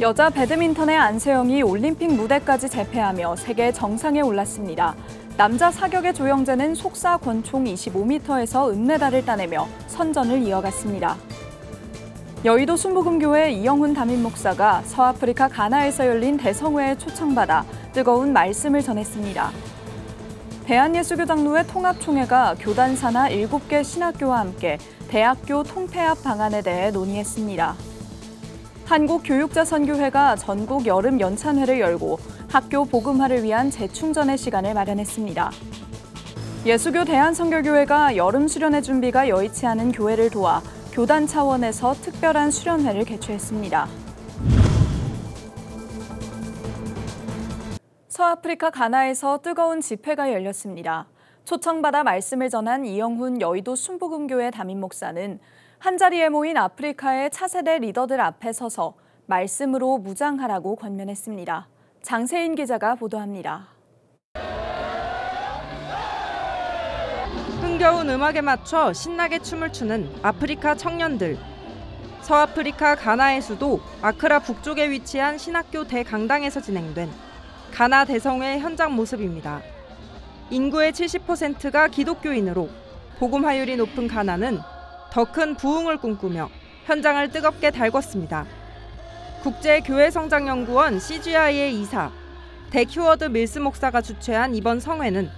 여자 배드민턴의 안세영이 올림픽 무대까지 재패하며 세계 정상에 올랐습니다. 남자 사격의 조영재는 속사 권총 25m에서 은메달을 따내며 선전을 이어갔습니다. 여의도 순복음교회 이영훈 담임 목사가 서아프리카 가나에서 열린 대성회에 초청받아 뜨거운 말씀을 전했습니다. 대한예수교장로회 통합총회가 교단 산하 7개 신학교와 함께 대학교 통폐합 방안에 대해 논의했습니다. 한국교육자선교회가 전국 여름 연찬회를 열고 학교 복음화를 위한 재충전의 시간을 마련했습니다. 예수교 대한선교교회가 여름 수련회 준비가 여의치 않은 교회를 도와 교단 차원에서 특별한 수련회를 개최했습니다. 서아프리카 가나에서 뜨거운 집회가 열렸습니다. 초청받아 말씀을 전한 이영훈 여의도 순복음교회 담임 목사는 한자리에 모인 아프리카의 차세대 리더들 앞에 서서 말씀으로 무장하라고 권면했습니다. 장세인 기자가 보도합니다. 흥겨운 음악에 맞춰 신나게 춤을 추는 아프리카 청년들. 서아프리카 가나의 수도 아크라 북쪽에 위치한 신학교 대강당에서 진행된 가나 대성회 현장 모습입니다. 인구의 70%가 기독교인으로 복음화율이 높은 가나는 더 큰 부흥을 꿈꾸며 현장을 뜨겁게 달궜습니다. 국제교회성장연구원 CGI의 이사 덱 휴워드 밀스 목사가 주최한 이번 성회는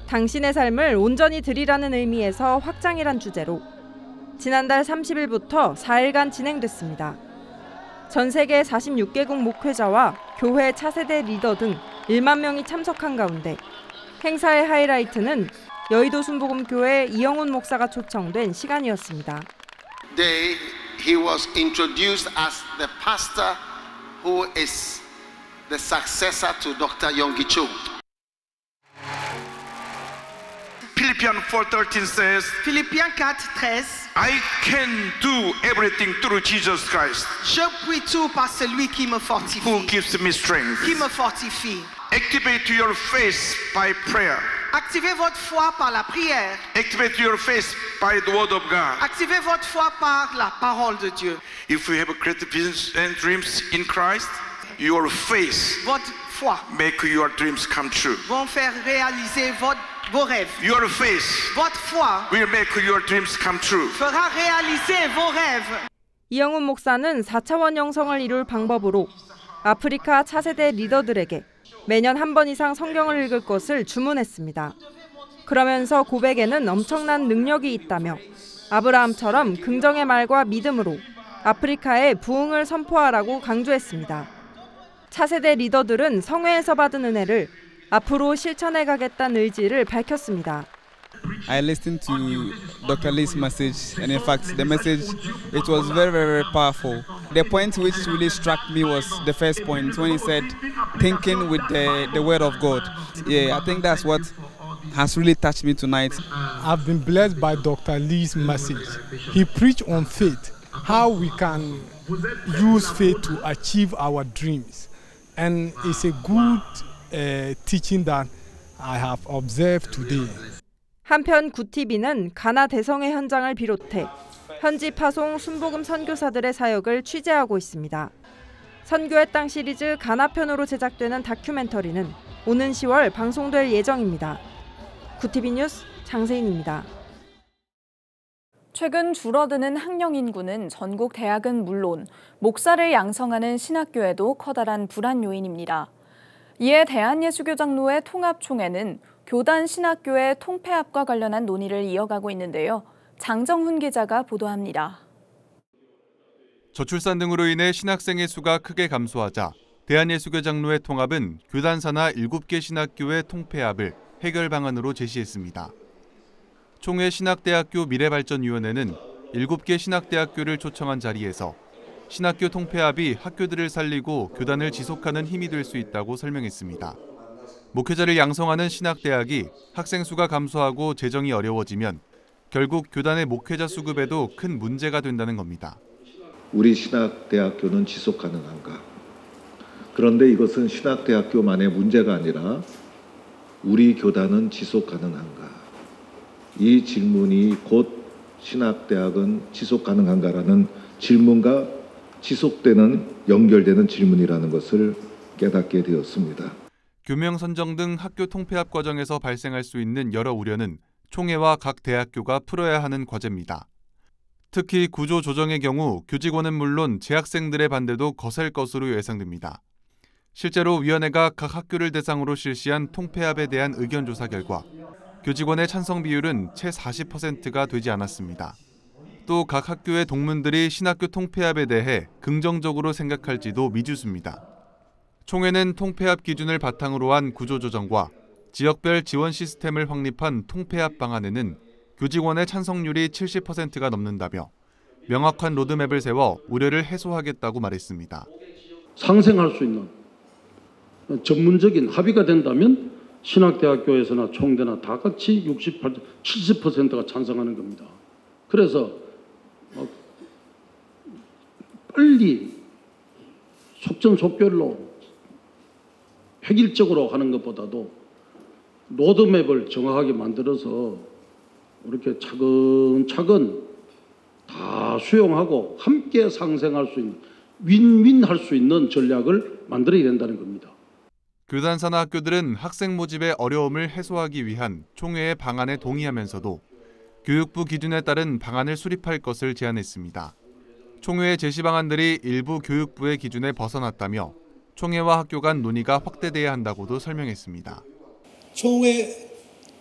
당신의 삶을 온전히 드리라는 의미에서 확장이란 주제로 지난달 30일부터 4일간 진행됐습니다. 전 세계 46개국 목회자와 교회 차세대 리더 등 1만 명이 참석한 가운데 행사의 하이라이트는 여의도 순복음교회 이영훈 목사가 초청된 시간이었습니다. He was introduced as the pastor who is the successor to Dr. Yonggi Cho. Philippians 4:13 says, Philippiens 4:13. I can do everything through Jesus Christ, Je puis tout par celui qui me fortifie. who gives me strength. Qui me fortifie. Activate your faith by prayer. Activez votre foi par la prière. Activate your faith by the word of God. Activez votre foi par la parole de Dieu. If you have great visions and dreams in Christ, your faith Votre foi make your dreams come true. vont faire réaliser vos rêves. Your faith Votre foi will make your dreams come true. fera réaliser vos rêves. 이영훈 목사는 4차원 영성을 이룰 방법으로 아프리카 차세대 리더들에게 매년 한 번 이상 성경을 읽을 것을 주문했습니다. 그러면서 고백에는 엄청난 능력이 있다며 아브라함처럼 긍정의 말과 믿음으로 아프리카에 부흥을 선포하라고 강조했습니다. 차세대 리더들은 성회에서 받은 은혜를 앞으로 실천해 가겠다는 의지를 밝혔습니다. I listened to Dr. Lee's message, and in fact, the message, it was very, very powerful. The point which really struck me was the first point, when he said, thinking with the word of God. Yeah, I think that's what has really touched me tonight. I've been blessed by Dr. Lee's message. He preached on faith, how we can use faith to achieve our dreams. And it's a good teaching that I have observed today. 한편 구TV는 가나 대성회 현장을 비롯해 현지 파송 순복음 선교사들의 사역을 취재하고 있습니다. 선교의 땅 시리즈 가나편으로 제작되는 다큐멘터리는 오는 10월 방송될 예정입니다. 구TV 뉴스 장세인입니다. 최근 줄어드는 학령 인구는 전국 대학은 물론 목사를 양성하는 신학교에도 커다란 불안 요인입니다. 이에 대한예수교장로회 통합총회는 교단 신학교의 통폐합과 관련한 논의를 이어가고 있는데요. 장정훈 기자가 보도합니다. 저출산 등으로 인해 신학생의 수가 크게 감소하자 대한예수교장로회 통합은 교단 산하 7개 신학교의 통폐합을 해결 방안으로 제시했습니다. 총회 신학대학교 미래발전위원회는 7개 신학대학교를 초청한 자리에서 신학교 통폐합이 학교들을 살리고 교단을 지속하는 힘이 될 수 있다고 설명했습니다. 목회자를 양성하는 신학대학이 학생 수가 감소하고 재정이 어려워지면 결국 교단의 목회자 수급에도 큰 문제가 된다는 겁니다. 우리 신학대학교는 지속 가능한가? 그런데 이것은 신학대학교만의 문제가 아니라 우리 교단은 지속 가능한가? 이 질문이 곧 신학대학은 지속 가능한가라는 질문과 지속되는 연결되는 질문이라는 것을 깨닫게 되었습니다. 교명 선정 등 학교 통폐합 과정에서 발생할 수 있는 여러 우려는 총회와 각 대학교가 풀어야 하는 과제입니다. 특히 구조 조정의 경우 교직원은 물론 재학생들의 반대도 거셀 것으로 예상됩니다. 실제로 위원회가 각 학교를 대상으로 실시한 통폐합에 대한 의견 조사 결과 교직원의 찬성 비율은 채 40%가 되지 않았습니다. 또 각 학교의 동문들이 신학교 통폐합에 대해 긍정적으로 생각할지도 미지수입니다. 총회는 통폐합 기준을 바탕으로 한 구조조정과 지역별 지원 시스템을 확립한 통폐합 방안에는 교직원의 찬성률이 70%가 넘는다며 명확한 로드맵을 세워 우려를 해소하겠다고 말했습니다. 상생할 수 있는 전문적인 합의가 된다면 신학대학교에서나 총대나 다 같이 70%가 찬성하는 겁니다. 그래서 빨리 속전속결로 획일적으로 하는 것보다도 로드맵을 정확하게 만들어서 이렇게 차근차근 다 수용하고 함께 상생할 수 있는 윈윈할 수 있는 전략을 만들어야 된다는 겁니다. 교단사나 학교들은 학생 모집의 어려움을 해소하기 위한 총회의 방안에 동의하면서도 교육부 기준에 따른 방안을 수립할 것을 제안했습니다. 총회의 제시 방안들이 일부 교육부의 기준에 벗어났다며 총회와 학교 간 논의가 확대돼야 한다고도 설명했습니다. 총회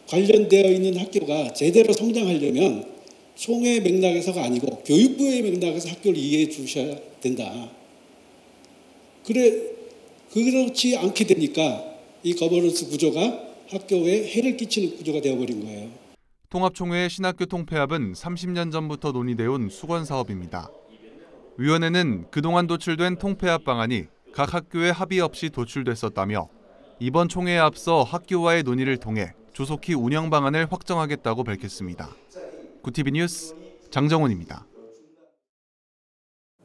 관련되어 있는 학교가 제대로 성장하려면 총회 맥락에서가 아니고 교육부의 맥락에서 학교를 이해해 주셔야 된다. 그렇지 않게 되니까 이 거버넌스 구조가 학교에 해를 끼치는 구조가 되어버린 거예요. 통합총회의 신학교 통폐합은 30년 전부터 논의되어 온 수건 사업입니다. 위원회는 그동안 도출된 통폐합 방안이 각 학교의 합의 없이 도출됐었다며 이번 총회에 앞서 학교와의 논의를 통해 조속히 운영 방안을 확정하겠다고 밝혔습니다. 구티비 뉴스 장정훈입니다.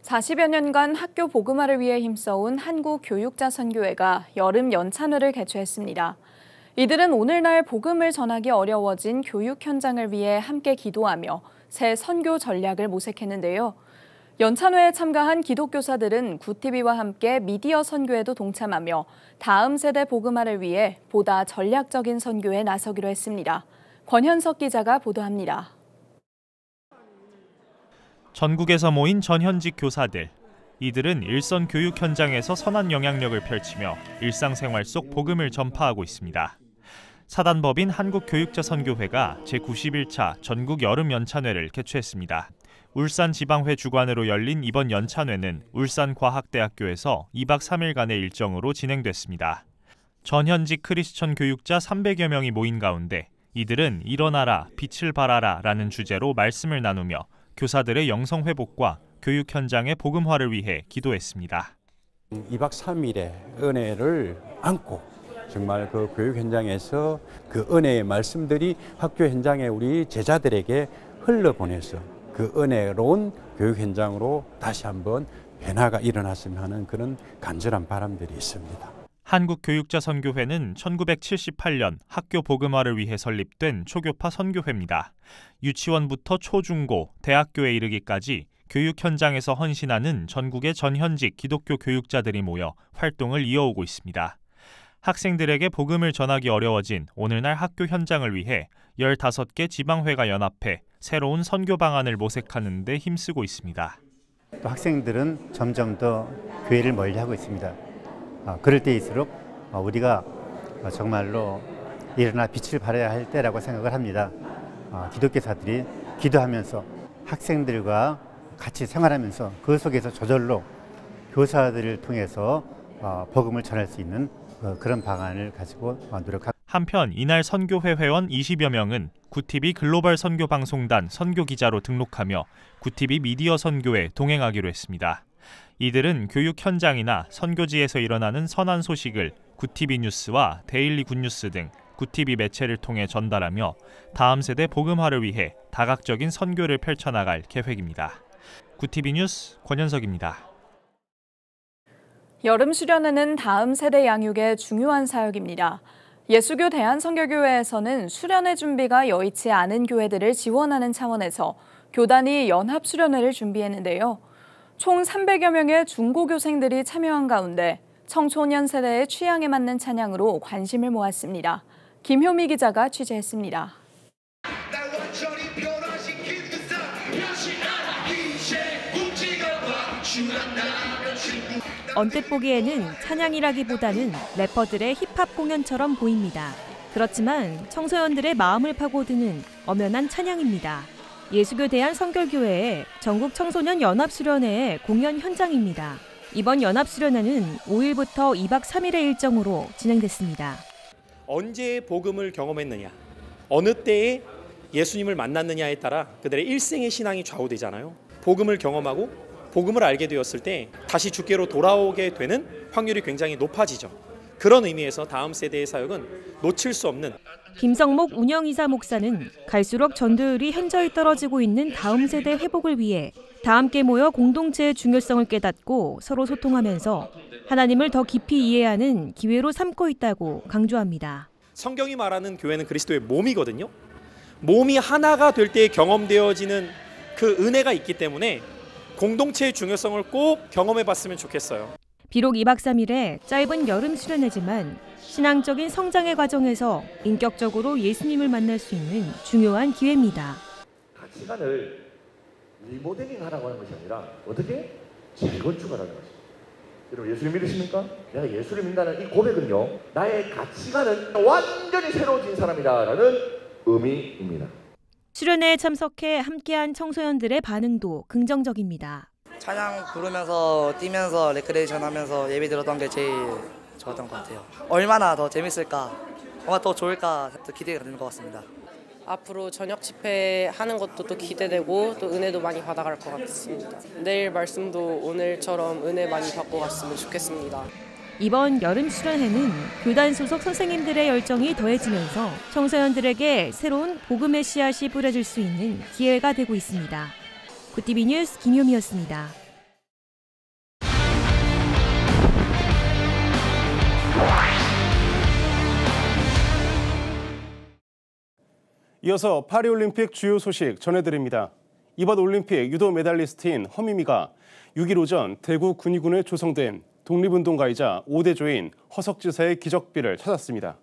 40여 년간 학교 복음화를 위해 힘써온 한국교육자선교회가 여름 연찬회를 개최했습니다. 이들은 오늘날 복음을 전하기 어려워진 교육 현장을 위해 함께 기도하며 새 선교 전략을 모색했는데요. 연찬회에 참가한 기독교사들은 구티비와 함께 미디어 선교에도 동참하며 다음 세대 복음화를 위해 보다 전략적인 선교에 나서기로 했습니다. 권현석 기자가 보도합니다. 전국에서 모인 전현직 교사들. 이들은 일선 교육 현장에서 선한 영향력을 펼치며 일상생활 속 복음을 전파하고 있습니다. 사단법인 한국교육자선교회가 제91차 전국 여름 연찬회를 개최했습니다. 울산지방회 주관으로 열린 이번 연찬회는 울산과학대학교에서 2박 3일간의 일정으로 진행됐습니다. 전현직 크리스천 교육자 300여 명이 모인 가운데 이들은 일어나라, 빛을 발하라 라는 주제로 말씀을 나누며 교사들의 영성 회복과 교육 현장의 복음화를 위해 기도했습니다. 2박 3일의 은혜를 안고 정말 그 교육 현장에서 그 은혜의 말씀들이 학교 현장에 우리 제자들에게 흘러보내서 그 은혜로운 교육 현장으로 다시 한번 변화가 일어났으면 하는 그런 간절한 바람들이 있습니다. 한국교육자선교회는 1978년 학교 복음화를 위해 설립된 초교파 선교회입니다. 유치원부터 초중고, 대학교에 이르기까지 교육 현장에서 헌신하는 전국의 전현직 기독교 교육자들이 모여 활동을 이어오고 있습니다. 학생들에게 복음을 전하기 어려워진 오늘날 학교 현장을 위해 15개 지방회가 연합해 새로운 선교 방안을 모색하는 데 힘쓰고 있습니다. 또 학생들은 점점 더 교회를 멀리하고 있습니다. 그럴 때일수록 우리가 정말로 일어나 빛을 발해야 할 때라고 생각을 합니다. 기독교사들이 기도하면서 학생들과 같이 생활하면서 그 속에서 저절로 교사들을 통해서 복음을 전할 수 있는 그런 방안을 가지고 노력합니다. 한편 이날 선교회 회원 20여 명은 구티비 글로벌 선교방송단 선교기자로 등록하며 구티비 미디어 선교에 동행하기로 했습니다. 이들은 교육 현장이나 선교지에서 일어나는 선한 소식을 구티비 뉴스와 데일리 굿뉴스 등 구티비 매체를 통해 전달하며 다음 세대 복음화를 위해 다각적인 선교를 펼쳐나갈 계획입니다. 구티비 뉴스 권현석입니다. 여름 수련회는 다음 세대 양육의 중요한 사역입니다. 예수교 대한선교교회에서는 수련회 준비가 여의치 않은 교회들을 지원하는 차원에서 교단이 연합 수련회를 준비했는데요. 총 300여 명의 중고교생들이 참여한 가운데 청소년 세대의 취향에 맞는 찬양으로 관심을 모았습니다. 김효미 기자가 취재했습니다. 언뜻 보기에는 찬양이라기보다는 래퍼들의 힙합 공연처럼 보입니다. 그렇지만 청소년들의 마음을 파고드는 엄연한 찬양입니다. 예수교 대한성결교회의 전국 청소년 연합수련회의 공연 현장입니다. 이번 연합수련회는 5일부터 2박 3일의 일정으로 진행됐습니다. 언제 복음을 경험했느냐, 어느 때에 예수님을 만났느냐에 따라 그들의 일생의 신앙이 좌우되잖아요. 복음을 경험하고 복음을 알게 되었을 때 다시 주께로 돌아오게 되는 확률이 굉장히 높아지죠. 그런 의미에서 다음 세대의 사역은 놓칠 수 없는. 김성목 운영이사 목사는 갈수록 전도율이 현저히 떨어지고 있는 다음 세대 회복을 위해 다 함께 모여 공동체의 중요성을 깨닫고 서로 소통하면서 하나님을 더 깊이 이해하는 기회로 삼고 있다고 강조합니다. 성경이 말하는 교회는 그리스도의 몸이거든요. 몸이 하나가 될 때 경험되어지는 그 은혜가 있기 때문에 공동체의 중요성을 꼭 경험해 봤으면 좋겠어요. 비록 2박 3일의 짧은 여름 수련회지만 신앙적인 성장의 과정에서 인격적으로 예수님을 만날 수 있는 중요한 기회입니다. 가치관을 리모델링하라고 하는 것이 아니라 어떻게 재건축하라는 것입니다. 여러분 예수를 믿으십니까? 내가 예수를 믿는다는 이 고백은요, 나의 가치관은 완전히 새로워진 사람이라는 의미입니다. 수련회에 참석해 함께한 청소년들의 반응도 긍정적입니다. 찬양 부르면서 뛰면서 레크레이션 하면서 예배 들었던 게 제일 좋았던 것 같아요. 얼마나 더 재밌을까, 뭔가 더 좋을까 또 기대가 되는 것 같습니다. 앞으로 저녁 집회 하는 것도 또 기대되고 또 은혜도 많이 받아갈 것 같습니다. 내일 말씀도 오늘처럼 은혜 많이 받고 갔으면 좋겠습니다. 이번 여름 수련회는 교단 소속 선생님들의 열정이 더해지면서 청소년들에게 새로운 복음의 씨앗이 뿌려질 수 있는 기회가 되고 있습니다. 굿TV 뉴스 김효미였습니다. 이어서 파리올림픽 주요 소식 전해드립니다. 이번 올림픽 유도 메달리스트인 허미미가 6일 오전 대구 군위군에 조성된 독립운동가이자 5대조인 허석지사의 기적비를 찾았습니다.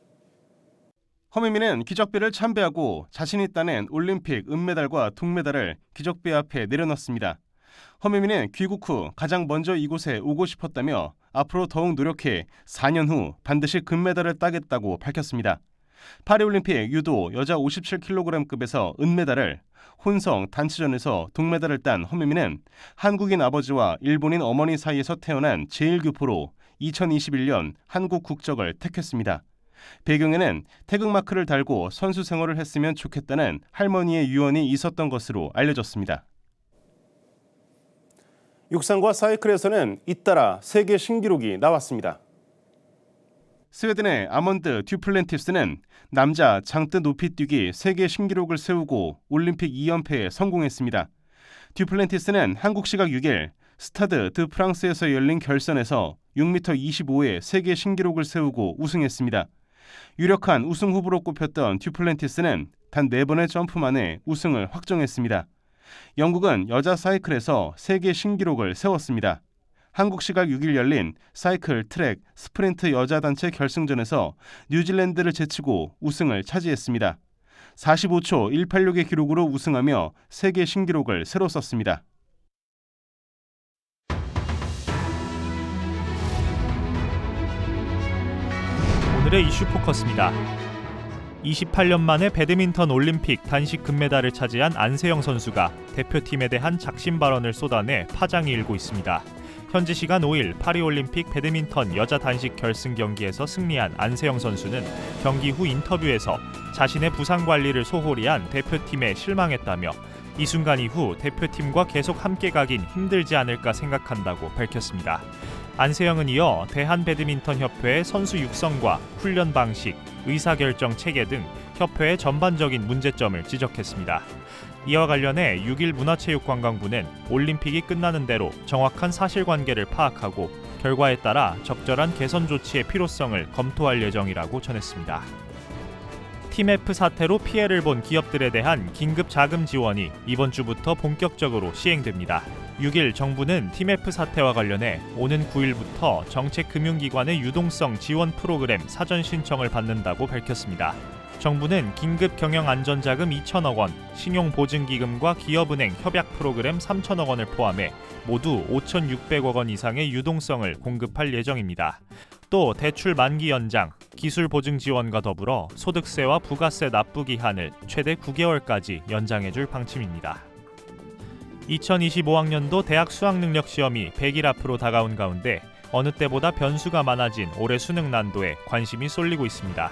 허미미는 기적비를 참배하고 자신이 따낸 올림픽 은메달과 동메달을 기적비 앞에 내려놨습니다. 허미미는 귀국 후 가장 먼저 이곳에 오고 싶었다며 앞으로 더욱 노력해 4년 후 반드시 금메달을 따겠다고 밝혔습니다. 파리올림픽 유도 여자 57kg급에서 은메달을, 혼성 단체전에서 동메달을 딴 허미미는 한국인 아버지와 일본인 어머니 사이에서 태어난 제1교포로 2021년 한국 국적을 택했습니다. 배경에는 태극마크를 달고 선수 생활을 했으면 좋겠다는 할머니의 유언이 있었던 것으로 알려졌습니다. 육상과 사이클에서는 잇따라 세계 신기록이 나왔습니다. 스웨덴의 아먼드 듀플랜티스는 남자 장대 높이뛰기 세계 신기록을 세우고 올림픽 2연패에 성공했습니다. 듀플랜티스는 한국 시각 6일 스타드 드 프랑스에서 열린 결선에서 6m 25의 세계 신기록을 세우고 우승했습니다. 유력한 우승 후보로 꼽혔던 듀플랜티스는 단 4번의 점프만에 우승을 확정했습니다. 영국은 여자 사이클에서 세계 신기록을 세웠습니다. 한국 시각 6일 열린 사이클, 트랙, 스프린트 여자 단체 결승전에서 뉴질랜드를 제치고 우승을 차지했습니다. 45초 186의 기록으로 우승하며 세계 신기록을 새로 썼습니다. 오늘의 이슈 포커스입니다. 28년 만에 배드민턴 올림픽 단식 금메달을 차지한 안세영 선수가 대표팀에 대한 작심 발언을 쏟아내 파장이 일고 있습니다. 현지 시간 5일 파리올림픽 배드민턴 여자 단식 결승 경기에서 승리한 안세영 선수는 경기 후 인터뷰에서 자신의 부상 관리를 소홀히 한 대표팀에 실망했다며 이 순간 이후 대표팀과 계속 함께 가긴 힘들지 않을까 생각한다고 밝혔습니다. 안세영은 이어 대한배드민턴협회의 선수 육성과 훈련 방식, 의사결정 체계 등 협회의 전반적인 문제점을 지적했습니다. 이와 관련해 6일 문화체육관광부는 올림픽이 끝나는 대로 정확한 사실관계를 파악하고 결과에 따라 적절한 개선 조치의 필요성을 검토할 예정이라고 전했습니다. 팀F 사태로 피해를 본 기업들에 대한 긴급 자금 지원이 이번 주부터 본격적으로 시행됩니다. 6일 정부는 TMF 사태와 관련해 오는 9일부터 정책금융기관의 유동성 지원 프로그램 사전 신청을 받는다고 밝혔습니다. 정부는 긴급 경영 안전자금 2천억 원, 신용보증기금과 기업은행 협약 프로그램 3천억 원을 포함해 모두 5,600억 원 이상의 유동성을 공급할 예정입니다. 또 대출 만기 연장, 기술 보증 지원과 더불어 소득세와 부가세 납부 기한을 최대 9개월까지 연장해줄 방침입니다. 2025학년도 대학 수학능력 시험이 100일 앞으로 다가온 가운데 어느 때보다 변수가 많아진 올해 수능 난도에 관심이 쏠리고 있습니다.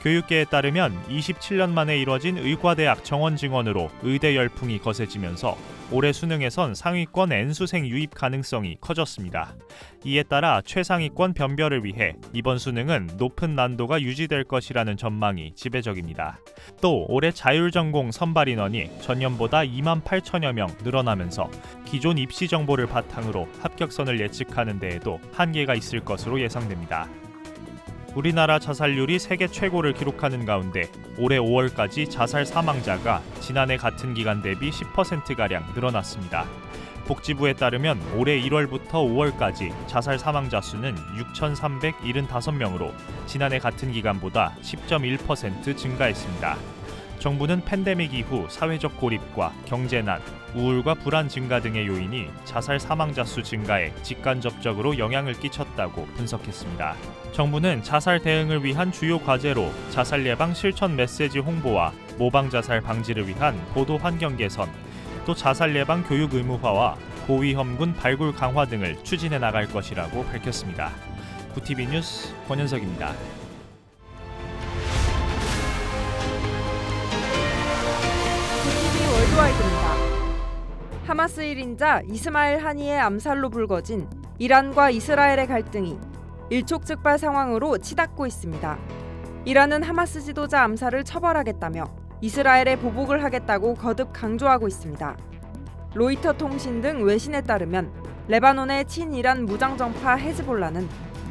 교육계에 따르면 27년 만에 이뤄진 의과대학 정원 증원으로 의대 열풍이 거세지면서 올해 수능에선 상위권 N수생 유입 가능성이 커졌습니다. 이에 따라 최상위권 변별을 위해 이번 수능은 높은 난도가 유지될 것이라는 전망이 지배적입니다. 또 올해 자율전공 선발 인원이 전년보다 2만 8천여 명 늘어나면서 기존 입시 정보를 바탕으로 합격선을 예측하는 데에도 한계가 있을 것으로 예상됩니다. 우리나라 자살률이 세계 최고를 기록하는 가운데 올해 5월까지 자살 사망자가 지난해 같은 기간 대비 10%가량 늘어났습니다. 복지부에 따르면 올해 1월부터 5월까지 자살 사망자 수는 6,375명으로 지난해 같은 기간보다 10.1% 증가했습니다. 정부는 팬데믹 이후 사회적 고립과 경제난, 우울과 불안 증가 등의 요인이 자살 사망자 수 증가에 직간접적으로 영향을 끼쳤다고 분석했습니다. 정부는 자살 대응을 위한 주요 과제로 자살 예방 실천 메시지 홍보와 모방 자살 방지를 위한 보도 환경 개선, 또 자살 예방 교육 의무화와 고위험군 발굴 강화 등을 추진해 나갈 것이라고 밝혔습니다. 구티비 뉴스 권현석입니다. 월드와이드입니다. 하마스 1인자 이스마일 하니의 암살로 불거진 이란과 이스라엘의 갈등이 일촉즉발 상황으로 치닫고 있습니다. 이란은 하마스 지도자 암살을 처벌하겠다며 이스라엘에 보복을 하겠다고 거듭 강조하고 있습니다. 로이터 통신 등 외신에 따르면 레바논의 친이란 무장정파 헤즈볼라는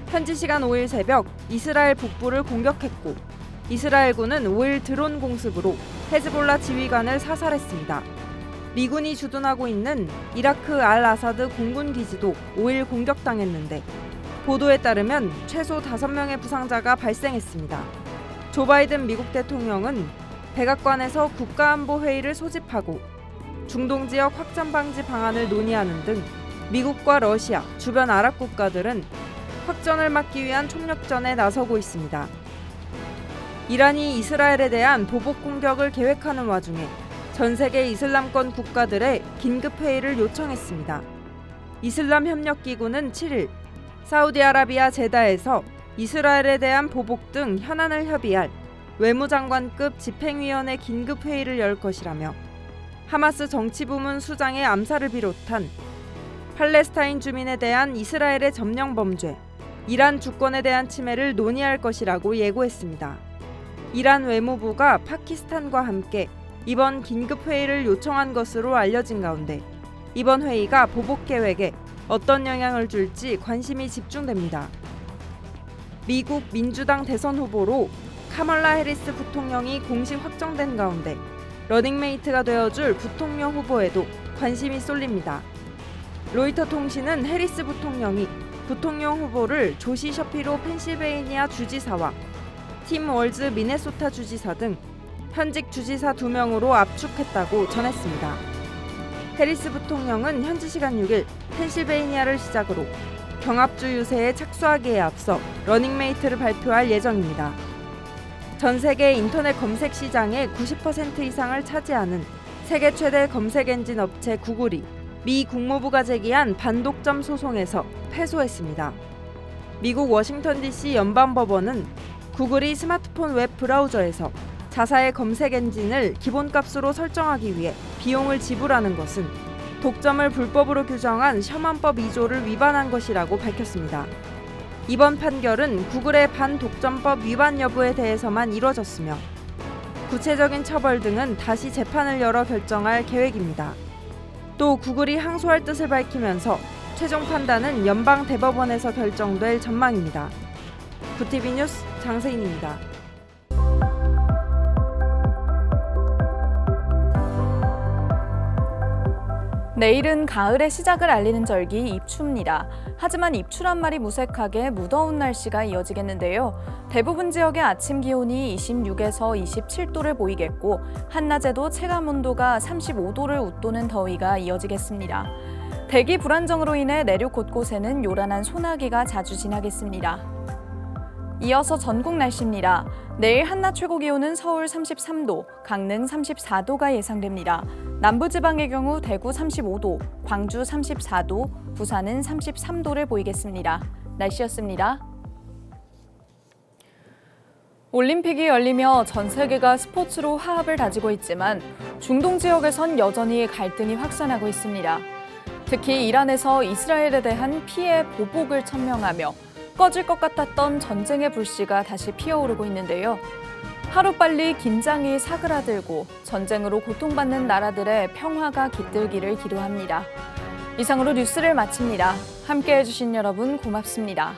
현지 시간 5일 새벽 이스라엘 북부를 공격했고 이스라엘군은 5일 드론 공습으로 헤즈볼라 지휘관을 사살했습니다. 미군이 주둔하고 있는 이라크 알-아사드 공군 기지도 5일 공격당했는데 보도에 따르면 최소 5명의 부상자가 발생했습니다. 조 바이든 미국 대통령은 백악관에서 국가안보회의를 소집하고 중동 지역 확장 방지 방안을 논의하는 등 미국과 러시아, 주변 아랍 국가들은 확전을 막기 위한 총력전에 나서고 있습니다. 이란이 이스라엘에 대한 보복 공격을 계획하는 와중에 전 세계 이슬람권 국가들의 긴급회의를 요청했습니다. 이슬람협력기구는 7일 사우디아라비아 제다에서 이스라엘에 대한 보복 등 현안을 협의할 외무장관급 집행위원회 긴급회의를 열 것이라며 하마스 정치부문 수장의 암살을 비롯한 팔레스타인 주민에 대한 이스라엘의 점령 범죄, 이란 주권에 대한 침해를 논의할 것이라고 예고했습니다. 이란 외무부가 파키스탄과 함께 이번 긴급회의를 요청한 것으로 알려진 가운데 이번 회의가 보복 계획에 어떤 영향을 줄지 관심이 집중됩니다. 미국 민주당 대선 후보로 카멀라 해리스 부통령이 공식 확정된 가운데 러닝메이트가 되어줄 부통령 후보에도 관심이 쏠립니다. 로이터 통신은 해리스 부통령이 부통령 후보를 조시 셔피로 펜실베이니아 주지사와 팀 월즈 미네소타 주지사 등 현직 주지사 2명으로 압축했다고 전했습니다. 해리스 부통령은 현지 시간 6일 펜실베이니아를 시작으로 경합주 유세에 착수하기에 앞서 러닝메이트를 발표할 예정입니다. 전 세계 인터넷 검색 시장의 90% 이상을 차지하는 세계 최대 검색 엔진 업체 구글이 미 국무부가 제기한 반독점 소송에서 패소했습니다. 미국 워싱턴 DC 연방법원은 구글이 스마트폰 웹 브라우저에서 자사의 검색 엔진을 기본값으로 설정하기 위해 비용을 지불하는 것은 독점을 불법으로 규정한 셔먼법 2조를 위반한 것이라고 밝혔습니다. 이번 판결은 구글의 반독점법 위반 여부에 대해서만 이뤄졌으며 구체적인 처벌 등은 다시 재판을 열어 결정할 계획입니다. 또 구글이 항소할 뜻을 밝히면서 최종 판단은 연방 대법원에서 결정될 전망입니다. 구티비 뉴스 장세인입니다. 내일은 가을의 시작을 알리는 절기 입추입니다. 하지만 입추란 말이 무색하게 무더운 날씨가 이어지겠는데요. 대부분 지역의 아침 기온이 26에서 27도를 보이겠고 한낮에도 체감온도가 35도를 웃도는 더위가 이어지겠습니다. 대기 불안정으로 인해 내륙 곳곳에는 요란한 소나기가 자주 지나겠습니다. 이어서 전국 날씨입니다. 내일 한낮 최고 기온은 서울 33도, 강릉 34도가 예상됩니다. 남부지방의 경우 대구 35도, 광주 34도, 부산은 33도를 보이겠습니다. 날씨였습니다. 올림픽이 열리며 전 세계가 스포츠로 화합을 다지고 있지만 중동 지역에선 여전히 갈등이 확산하고 있습니다. 특히 이란에서 이스라엘에 대한 피해 보복을 천명하며 꺼질 것 같았던 전쟁의 불씨가 다시 피어오르고 있는데요. 하루빨리 긴장이 사그라들고 전쟁으로 고통받는 나라들의 평화가 깃들기를 기도합니다. 이상으로 뉴스를 마칩니다. 함께해 주신 여러분 고맙습니다.